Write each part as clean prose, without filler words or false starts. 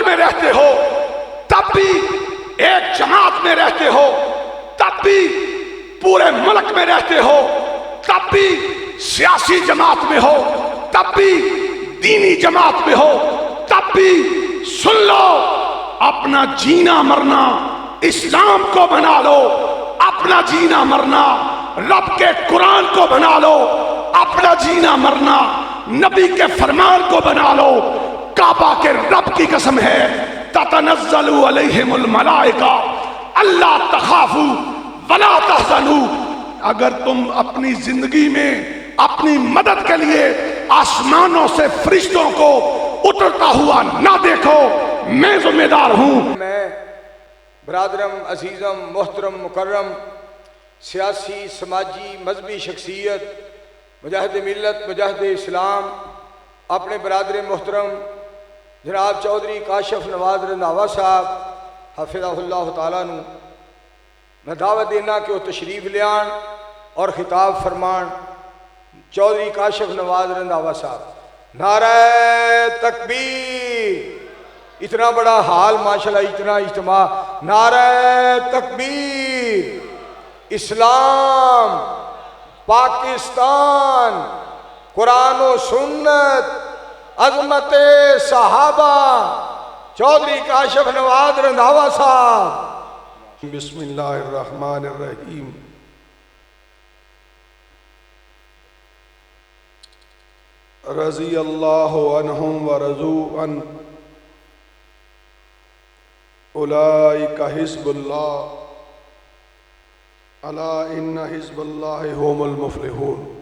میں رہتے ہو تب بھی ایک جماعت میں رہتے ہو، تب بھی پورے ملک میں رہتے ہو، تب بھی سیاسی جماعت میں ہو، تب بھی دینی جماعت میں ہو، تب بھی سن لو، اپنا جینا مرنا اسلام کو بنا لو، اپنا جینا مرنا رب کے قرآن کو بنا لو، اپنا جینا مرنا نبی کے فرمان کو بنا لو۔ کعبہ کے رب کی قسم ہے، تتنزل علیہم الملائکہ اللہ تخافوا ولا تحزنوا، اگر تم اپنی زندگی میں اپنی مدد کے لیے آسمانوں سے فرشتوں کو اترتا ہوا نہ دیکھو، میں ذمہ دار ہوں۔ میں برادرم، عزیزم، محترم، مکرم، سیاسی، سماجی، مذہبی شخصیت، مجاہد ملت، مجاہد اسلام، اپنے برادر محترم جناب چودھری کاشف نواز رنداوا صاحب حفظہ اللہ تعالیٰ نو میں دعوت دینا کہ وہ تشریف لیان اور خطاب فرمان۔ چودھری کاشف نواز رنداوا صاحب، نعرہ تکبیر! اتنا بڑا حال ماشاءاللہ، اتنا اجتماع، نعرہ تکبیر! اسلام، پاکستان، قرآن و سنت، عظمت صحابہ، چودھری کاشف نواز رنداوا صاحب۔ بسم اللہ الرحمن الرحیم۔ رضی اللہ عنہم ورضوا عنہ، اولئک حزب اللہ، الا ان حزب اللہ هم المفلحون۔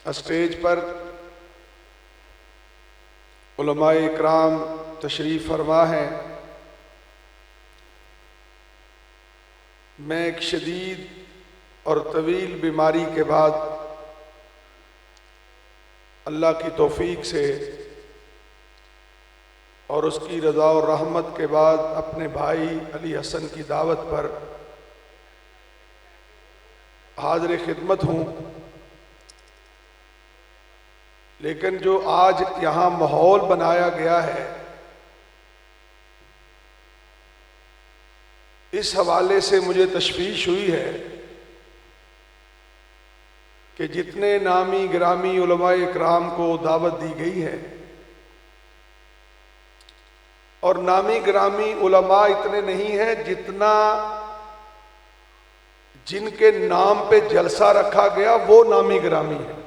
اسٹیج پر علماء اکرام تشریف فرما ہیں۔ میں ایک شدید اور طویل بیماری کے بعد اللہ کی توفیق سے اور اس کی رضا و رحمت کے بعد اپنے بھائی علی حسن کی دعوت پر حاضر خدمت ہوں، لیکن جو آج یہاں ماحول بنایا گیا ہے اس حوالے سے مجھے تشویش ہوئی ہے کہ جتنے نامی گرامی علماء اکرام کو دعوت دی گئی ہے، اور نامی گرامی علماء اتنے نہیں ہیں جتنا جن کے نام پہ جلسہ رکھا گیا وہ نامی گرامی ہے،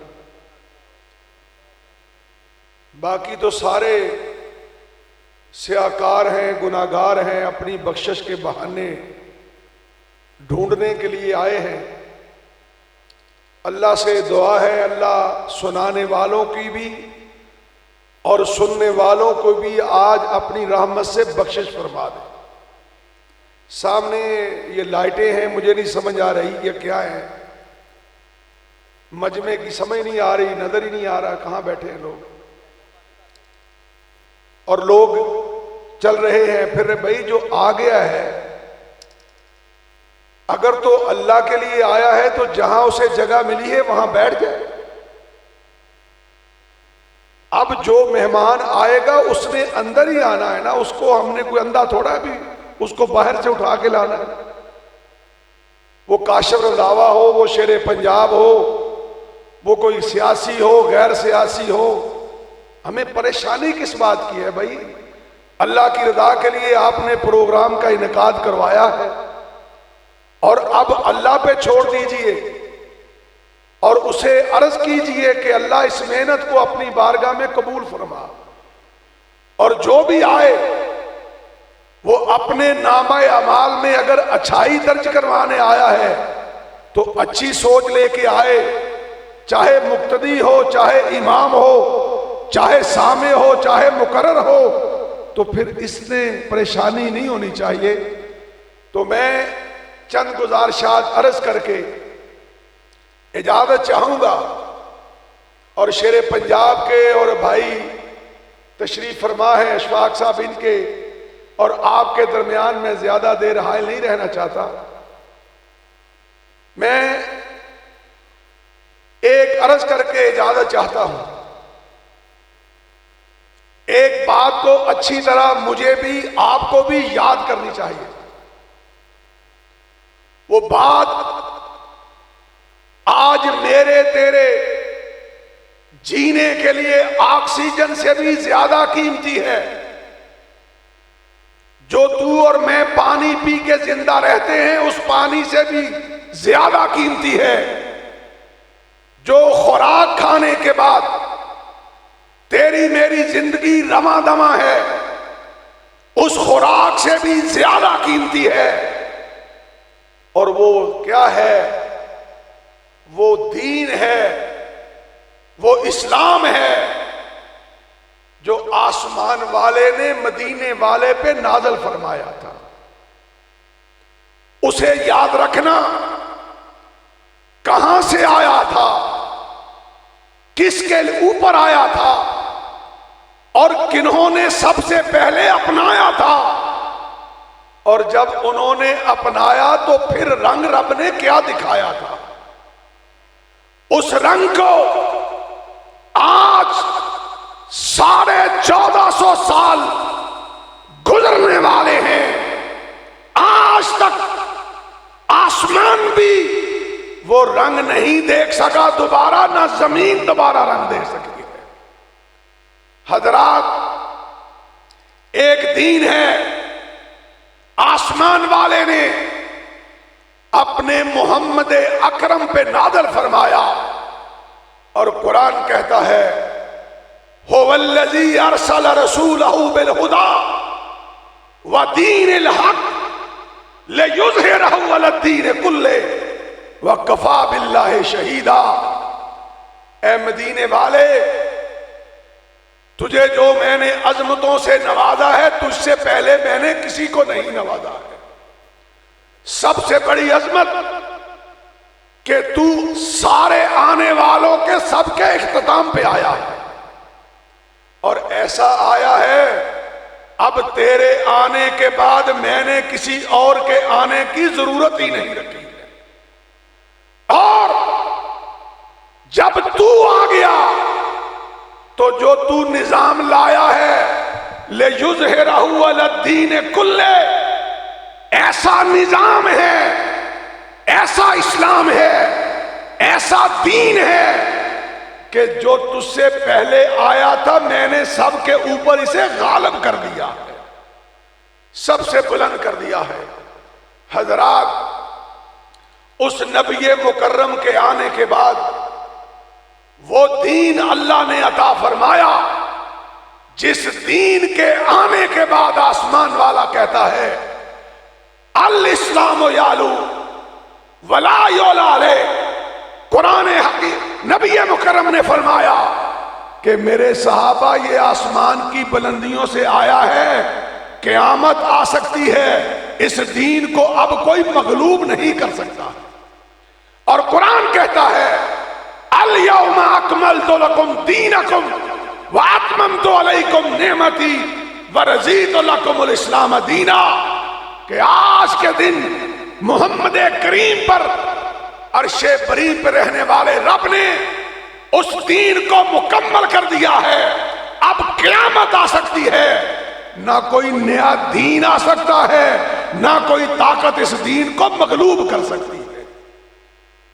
باقی تو سارے سیاکار ہیں، گناہگار ہیں، اپنی بخشش کے بہانے ڈھونڈنے کے لیے آئے ہیں۔ اللہ سے دعا ہے اللہ سنانے والوں کی بھی اور سننے والوں کو بھی آج اپنی رحمت سے بخشش فرما دے۔ سامنے یہ لائٹیں ہیں، مجھے نہیں سمجھ آ رہی یہ کیا ہے، مجمع کی سمجھ نہیں آ رہی، نظر ہی نہیں آ رہا کہاں بیٹھے ہیں لوگ، اور لوگ چل رہے ہیں پھر رہے۔ بھائی جو آ گیا ہے اگر تو اللہ کے لیے آیا ہے تو جہاں اسے جگہ ملی ہے وہاں بیٹھ جائے۔ اب جو مہمان آئے گا اس نے اندر ہی آنا ہے نا، اس کو ہم نے کوئی اندھا تھوڑا بھی اس کو باہر سے اٹھا کے لانا ہے۔ وہ کاشف رنداوا ہو، وہ شیر پنجاب ہو، وہ کوئی سیاسی ہو، غیر سیاسی ہو، ہمیں پریشانی کس بات کی ہے بھائی؟ اللہ کی رضا کے لیے آپ نے پروگرام کا انعقاد کروایا ہے، اور اب اللہ پہ چھوڑ دیجئے اور اسے عرض کیجئے کہ اللہ اس محنت کو اپنی بارگاہ میں قبول فرما، اور جو بھی آئے وہ اپنے نامہ اعمال میں اگر اچھائی درج کروانے آیا ہے تو اچھی سوچ لے کے آئے، چاہے مقتدی ہو، چاہے امام ہو، چاہے سامع ہو، چاہے مقرر ہو، تو پھر اس نے پریشانی نہیں ہونی چاہیے۔ تو میں چند گزارشات عرض کر کے اجازت چاہوں گا، اور شیر پنجاب کے اور بھائی تشریف فرما ہے اشفاق صاحب ان کے، اور آپ کے درمیان میں زیادہ دیر حائل نہیں رہنا چاہتا۔ میں ایک عرض کر کے اجازت چاہتا ہوں. ایک بات کو اچھی طرح مجھے بھی آپ کو بھی یاد کرنی چاہیے. وہ بات آج میرے تیرے جینے کے لیے آکسیجن سے بھی زیادہ قیمتی ہے. جو تو اور میں پانی پی کے زندہ رہتے ہیں اس پانی سے بھی زیادہ قیمتی ہے. جو خوراک کھانے کے بعد تیری میری زندگی رواں دواں ہے اس خوراک سے بھی زیادہ قیمتی ہے. اور وہ کیا ہے؟ وہ دین ہے، وہ اسلام ہے جو آسمان والے نے مدینے والے پہ نازل فرمایا تھا. اسے یاد رکھنا. کہاں سے آیا تھا، کس کے اوپر آیا تھا اور کنہوں نے سب سے پہلے اپنایا تھا، اور جب انہوں نے اپنایا تو پھر رنگ رب نے کیا دکھایا تھا. اس رنگ کو آج 1450 سال گزرنے والے ہیں. آج تک آسمان بھی وہ رنگ نہیں دیکھ سکا دوبارہ، نہ زمین دوبارہ رنگ دیکھ سکتی ہے. حضرات، ایک دین ہے آسمان والے نے اپنے محمد اکرم پہ نازل فرمایا، اور قرآن کہتا ہے هو الذی ارسل رسولہ بالہدی ودین الحق لیظہرہ علی الدین کلہ وکفی باللہ شہیدا. اے مدینے والے، تجھے جو میں نے عظمتوں سے نوازا ہے تجھ سے پہلے میں نے کسی کو نہیں نوازا ہے. سب سے بڑی عظمت کہ تو سارے آنے والوں کے سب کے اختتام پہ آیا ہے، اور ایسا آیا ہے اب تیرے آنے کے بعد میں نے کسی اور کے آنے کی ضرورت ہی نہیں رکھی ہے. اور جب تو آ گیا تو جو تو نظام لایا ہے لِیُظْہِرَہُ عَلَى الدِّینِ کُلِّہ، ایسا نظام ہے، ایسا اسلام ہے، ایسا دین ہے کہ جو تجھ سے پہلے آیا تھا میں نے سب کے اوپر اسے غالب کر دیا ہے، سب سے بلند کر دیا ہے. حضرات، اس نبی مکرم کے آنے کے بعد وہ دین اللہ نے عطا فرمایا جس دین کے آنے کے بعد آسمان والا کہتا ہے الاسلام یعلو ولا یعلی علیہ. قرآن حکیم نبی مکرم نے فرمایا کہ میرے صحابہ یہ آسمان کی بلندیوں سے آیا ہے، قیامت آ سکتی ہے، اس دین کو اب کوئی مغلوب نہیں کر سکتا. اور قرآن کہتا ہے الیوم اکملت لکم دینکم واتممت علیکم نعمتی ورضیت لکم الاسلام دینا، کہ آج کے دن محمد کریم پر عرش بری پہ رہنے والے رب نے اس دین کو مکمل کر دیا ہے. اب قیامت آ سکتی ہے، نہ کوئی نیا دین آ سکتا ہے، نہ کوئی طاقت اس دین کو مغلوب کر سکتی ہے.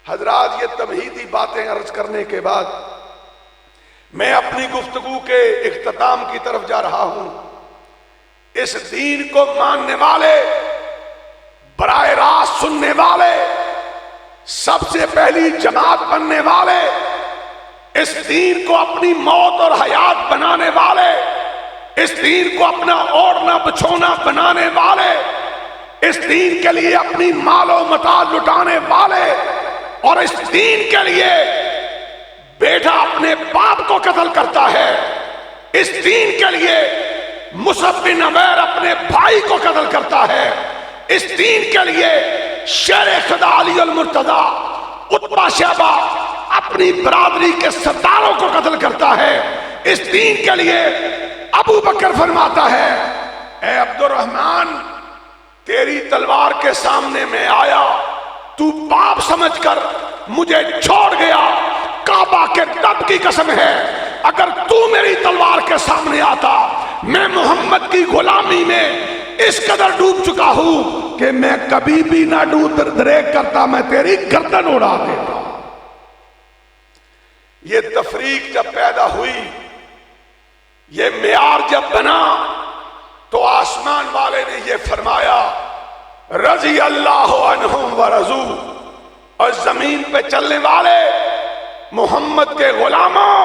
حضرات، یہ تمہیدی باتیں عرض کرنے کے بعد میں اپنی گفتگو کے اختتام کی طرف جا رہا ہوں. اس دین کو ماننے والے، براہ راست سننے والے، سب سے پہلی جماعت بننے والے، اس دین کو اپنی موت اور حیات بنانے والے، اس دین کو اپنا اوڑھنا بچھونا بنانے والے، اس دین کے لیے اپنی مال و متاع لٹانے والے، اور اس دین کے لیے بیٹا اپنے باپ کو قتل کرتا ہے، اس دین کے لیے مصعب بن عمیر اپنے بھائی کو قتل کرتا ہے، اس دین کے لیے شیر خدا علی المرتضی عتبہ شیبہ اپنی برادری کے سرداروں کو قتل کرتا ہے، اس دین کے لیے ابو بکر فرماتا ہے اے عبد الرحمن، تیری تلوار کے سامنے میں آیا، تو باپ سمجھ کر مجھے چھوڑ گیا، کعبہ کے رب کی قسم ہے، اگر تو میری تلوار کے سامنے آتا، میں محمد کی غلامی میں اس قدر ڈوب چکا ہوں کہ میں کبھی بھی نہ دریک کرتا، میں تیری گردن اڑا دیتا۔ یہ تفریق جب پیدا ہوئی، یہ معیار جب بنا، تو آسمان والے نے یہ فرمایا رضی اللہ عنہم ورضوا، اور زمین پہ چلنے والے محمد کے غلاموں،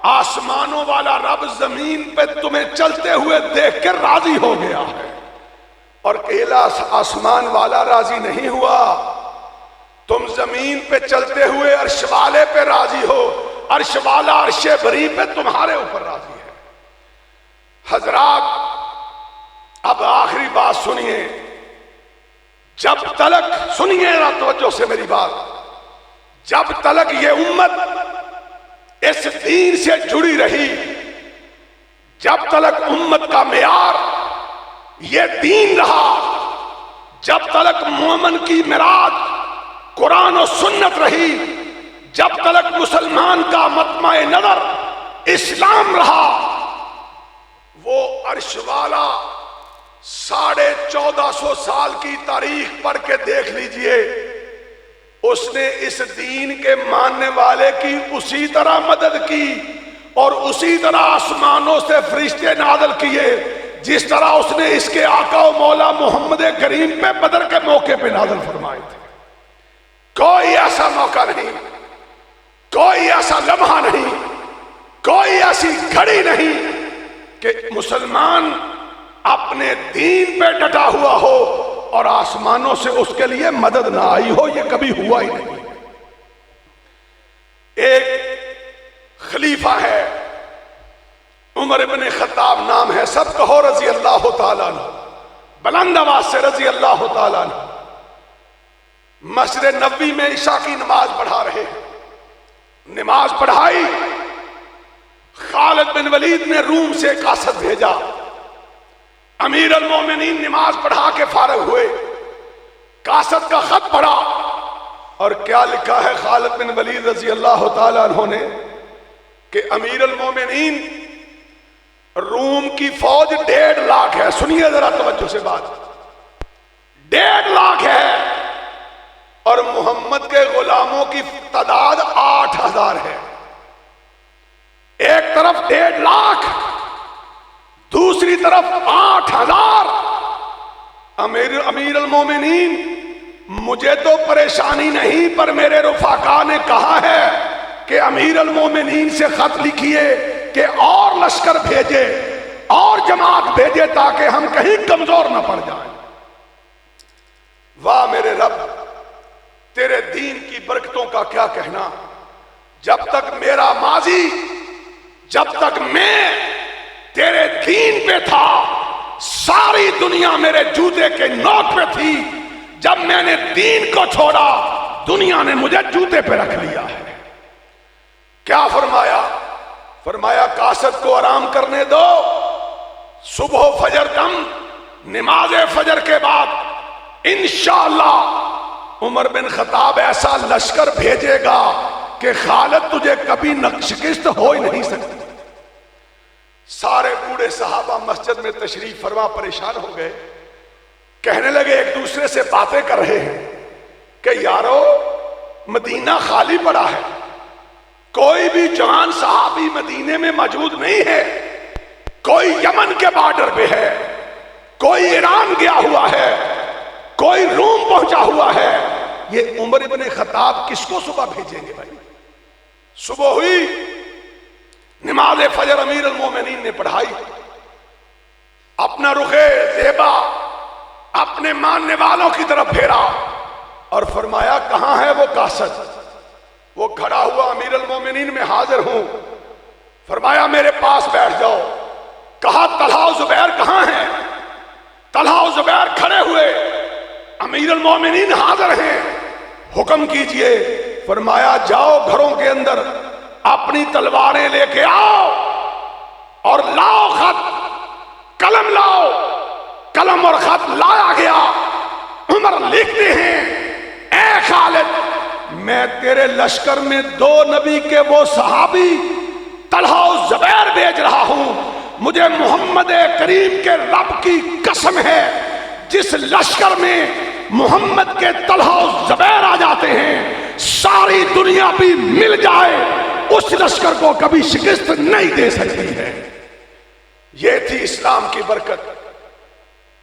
آسمانوں والا رب زمین پہ تمہیں چلتے ہوئے دیکھ کر راضی ہو گیا ہے، اور اکیلا آسمان والا راضی نہیں ہوا، تم زمین پہ چلتے ہوئے عرش والے پہ راضی ہو، عرش والا عرش بری پہ تمہارے اوپر راضی ہے۔ حضرات اب آخری بات سنیے، جب تلک سنیے ذرا توجہ سے میری بات، جب تلک یہ امت اس دین سے جڑی رہی، جب تلک امت کا معیار یہ دین رہا، جب تلک مومن کی معراج قرآن و سنت رہی، جب تلک مسلمان کا مطمع نظر اسلام رہا، وہ عرش والا 1450 سال کی تاریخ پڑھ کے دیکھ لیجئے، اس نے اس دین کے ماننے والے کی اسی طرح مدد کی اور اسی طرح آسمانوں سے فرشتے نازل کیے جس طرح اس نے اس کے آقا و مولا محمد کریم پہ بدر کے موقع پہ نازل فرمائے تھے۔ کوئی ایسا موقع نہیں، کوئی ایسا لمحہ نہیں، کوئی ایسی گھڑی نہیں کہ مسلمان اپنے دین پہ ڈٹا ہوا ہو اور آسمانوں سے اس کے لیے مدد نہ آئی ہو، یہ کبھی ہوا ہی نہیں۔ ایک خلیفہ ہے، عمر ابن خطاب نام ہے، سب کہو رضی اللہ تعالیٰ عنہ، بلند آواز سے رضی اللہ تعالیٰ عنہ۔ مسجد نبوی میں عشاء کی نماز پڑھا رہے ہیں، نماز پڑھائی، خالد بن ولید نے روم سے قاصد بھیجا، امیر المومنین نماز پڑھا کے فارغ ہوئے، قاصد کا خط پڑھا اور کیا لکھا ہے خالد بن ولید رضی اللہ تعالیٰ عنہ نے کہ امیر المومنین روم کی فوج 1.5 لاکھ ہے، سنیے ذرا توجہ سے بات، 1.5 لاکھ ہے اور محمد کے غلاموں کی تعداد 8000 ہے۔ ایک طرف 1.5 لاکھ، دوسری طرف 8000۔ امیر المومنین مجھے تو پریشانی نہیں، پر میرے رفقا نے کہا ہے کہ امیر المومنین سے خط لکھیے کہ اور لشکر بھیجے اور جماعت بھیجے تاکہ ہم کہیں کمزور نہ پڑ جائیں۔ واہ میرے رب، تیرے دین کی برکتوں کا کیا کہنا، جب تک میرا ماضی، جب تک میں تیرے دین پہ تھا، ساری دنیا میرے جوتے کے نوک پہ تھی، جب میں نے دین کو چھوڑا دنیا نے مجھے جوتے پہ رکھ لیا ہے۔ کیا فرمایا؟ فرمایا قاصد کو آرام کرنے دو، صبح و فجر دم نماز فجر کے بعد انشاءاللہ عمر بن خطاب ایسا لشکر بھیجے گا کہ خالد تجھے کبھی شکست ہو ہی نہیں سکتی۔ سارے بوڑھے صحابہ مسجد میں تشریف فرما پریشان ہو گئے، کہنے لگے ایک دوسرے سے باتیں کر رہے ہیں کہ یارو مدینہ خالی پڑا ہے، کوئی بھی جوان صحابی مدینے میں موجود نہیں ہے، کوئی یمن کے بارڈر پہ ہے، کوئی ایران گیا ہوا ہے، کوئی روم پہنچا ہوا ہے، یہ عمر ابن خطاب کس کو صبح بھیجیں گے بھائی؟ صبح ہوئی، نماز فجر امیر المومنین نے پڑھائی، اپنا رخ زیبا اپنے ماننے والوں کی طرف پھیرا اور فرمایا کہاں ہے وہ قاصد؟ وہ کھڑا ہوا، امیر المومنین میں حاضر ہوں۔ فرمایا میرے پاس بیٹھ جاؤ۔ کہا طلحہ و زبیر کہاں ہیں؟ طلحہ و زبیر کھڑے ہوئے، امیر المومنین حاضر ہیں، حکم کیجئے۔ فرمایا جاؤ گھروں کے اندر اپنی تلواریں لے کے آؤ اور لاؤ خط، قلم لاؤ۔ قلم اور خط لایا گیا۔ عمر لکھتے ہیں اے خالد میں تیرے لشکر میں 2 نبی کے وہ صحابی طلحہ و زبیر بھیج رہا ہوں. مجھے محمد کریم کے رب کی قسم ہے جس لشکر میں محمد کے طلحہ و زبیر آ جاتے ہیں ساری دنیا بھی مل جائے اس لشکر کو کبھی شکست نہیں دے سکتی ہے. یہ تھی اسلام کی برکت,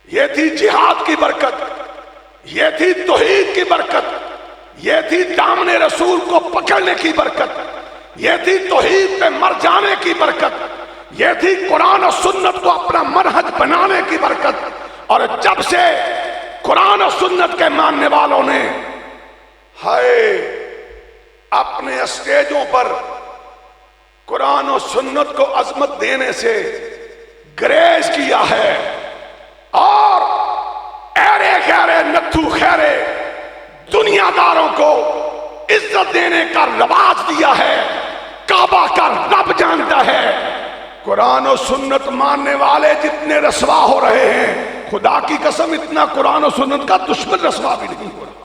یہ تھی جہاد کی برکت, یہ تھی توحید کی برکت, یہ تھی دامن رسول کو پکڑنے کی برکت, یہ تھی توحید پہ مر جانے کی برکت, یہ تھی قرآن و سنت کو اپنا منہج بنانے کی برکت. اور جب سے قرآن و سنت کے ماننے والوں نے ہائے اپنے اسٹیجوں پر قرآن و سنت کو عظمت دینے سے گریز کیا ہے اور ایرے خیرے نتھو خیرے دنیا داروں کو عزت دینے کا رواج دیا ہے, کعبہ کا رب جانتا ہے. قرآن و سنت ماننے والے جتنے رسوا ہو رہے ہیں خدا کی قسم اتنا قرآن و سنت کا دشمن رسوا بھی نہیں ہو رہا.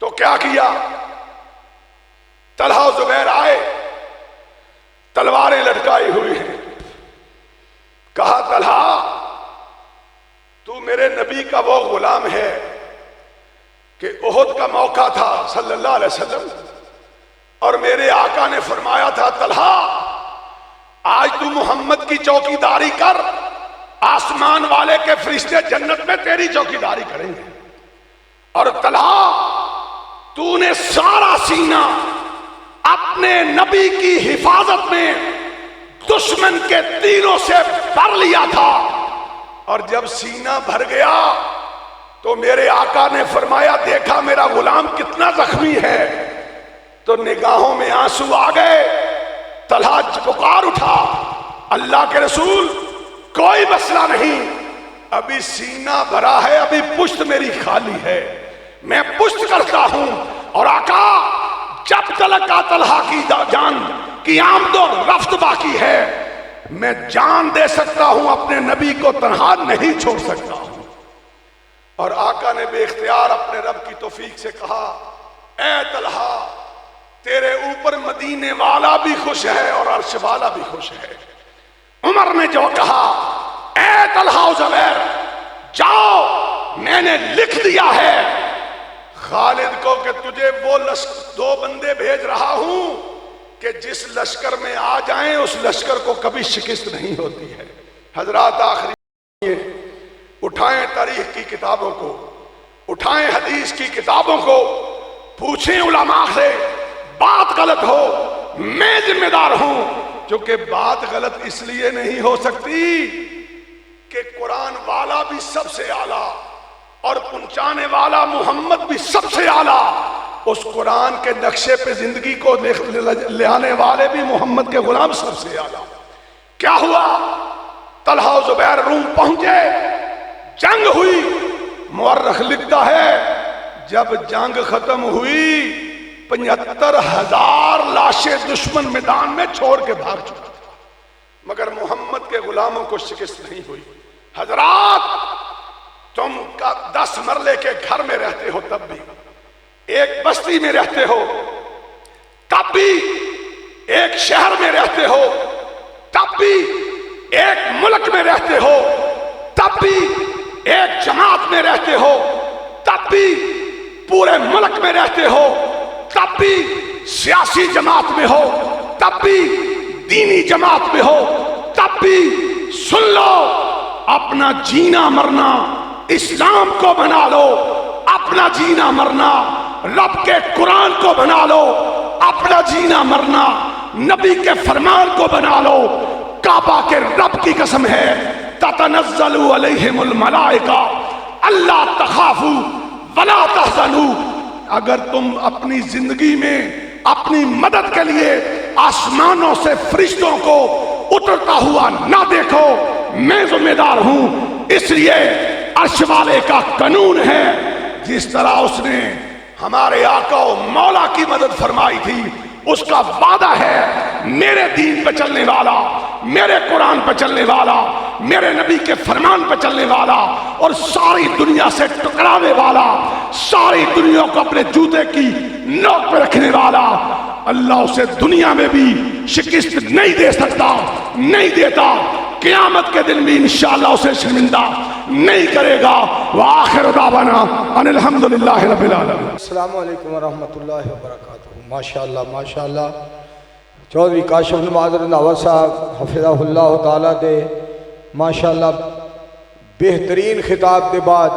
تو کیا کیا؟ طلحہ و زبیر آئے, تلواریں لٹکائی ہوئی ہیں. کہا طلحہ تو میرے نبی کا وہ غلام ہے کہ احد کا موقع تھا صلی اللہ علیہ وسلم اور میرے آقا نے فرمایا تھا طلحہ آج تو محمد کی چوکی داری کر, آسمان والے کے فرشتے جنت میں تیری چوکی داری کریں گے. اور طلحہ تو نے سارا سینہ اپنے نبی کی حفاظت میں دشمن کے تیروں سے بھر لیا تھا اور جب سینہ بھر گیا تو میرے آقا نے فرمایا دیکھا میرا غلام کتنا زخمی ہے, تو نگاہوں میں آنسو آ گئے. طلحہ پکار اٹھا اللہ کے رسول کوئی مسئلہ نہیں, ابھی سینہ بھرا ہے, ابھی پشت میری خالی ہے, میں پشت کرتا ہوں. اور آقا جب تلک کا طلحہ کی جان کی آمد و رفت باقی ہے میں جان دے سکتا ہوں, اپنے نبی کو تنہا نہیں چھوڑ سکتا ہوں. اور آقا نے بے اختیار اپنے رب کی توفیق سے کہا اے طلحہ تیرے اوپر مدینے والا بھی خوش ہے اور عرش والا بھی خوش ہے. عمر نے جو کہا اے طلحہ و زبیر جاؤ میں نے لکھ دیا ہے خالد کو کہ تجھے وہ 2 بندے بھیج رہا ہوں کہ جس لشکر میں آ جائیں اس لشکر کو کبھی شکست نہیں ہوتی ہے. حضرات آخری اٹھائیں تاریخ کی کتابوں کو, اٹھائیں حدیث کی کتابوں کو, پوچھیں علماء سے, بات غلط ہو میں ذمہ دار ہوں, کیونکہ بات غلط اس لیے نہیں ہو سکتی کہ قرآن والا بھی سب سے اعلیٰ اور پہنچانے والا محمد بھی سب سے اعلیٰ, اس قرآن کے نقشے پہ زندگی کو لے آنے والے بھی محمد کے غلام سب سے اعلیٰ. کیا ہوا؟ طلحہ و زبیر روم پہنچے, جنگ ہوئی. مورخ لکھتا ہے جب جنگ ختم ہوئی 75,000 لاشیں دشمن میدان میں چھوڑ کے بھاگ چکا تھا, مگر محمد کے غلاموں کو شکست نہیں ہوئی. حضرات تم کا 10 مرلے کے گھر میں رہتے ہو تب بھی, ایک بستی میں رہتے ہو تب بھی, ایک شہر میں رہتے ہو تب بھی, ایک ملک میں رہتے ہو تب بھی, ایک جماعت میں رہتے ہو تب بھی, پورے ملک میں رہتے ہو تب بھی, سیاسی جماعت میں ہو تب بھی, دینی جماعت میں ہو تب بھی, سن لو اپنا جینا مرنا اسلام کو بنا لو, اپنا جینا مرنا رب کے قرآن کو بنا لو, اپنا جینا مرنا نبی کے فرمان کو بنا لو. کعبہ کے رب کی قسم ہے تتنزل علیہم الملائکہ اللہ تخافوا ولا تحزنوا, اگر تم اپنی زندگی میں اپنی مدد کے لیے آسمانوں سے فرشتوں کو اترتا ہوا نہ دیکھو میں ذمہ دار ہوں. اس لیے عرش والے کا قانون ہے جس طرح اس نے ہمارے آقا و مولا کی مدد فرمائی تھی اس کا وعدہ ہے میرے دین پہ چلنے والا, میرے قرآن پہ چلنے والا میرے نبی کے فرمان پہ چلنے والا اور ساری دنیا سے ٹکرانے والا، ساری دنیا کو اپنے جوتے کی نوک پہ رکھنے والا، اللہ اسے دنیا میں بھی شکست نہیں دے سکتا، نہیں دیتا، قیامت کے دن بھی انشاءاللہ اسے شرمندہ نہیں کرے گا۔ وآخر دعوانا ان الحمدللہ رب العالمین۔ السلام علیکم ورحمۃ اللہ وبرکاتہ۔ ماشاءاللہ ماشاءاللہ چودھری کاشف نواز رنداوا صاحب حفظہ اللہ تعالیٰ دے ماشاءاللہ بہترین خطاب کے بعد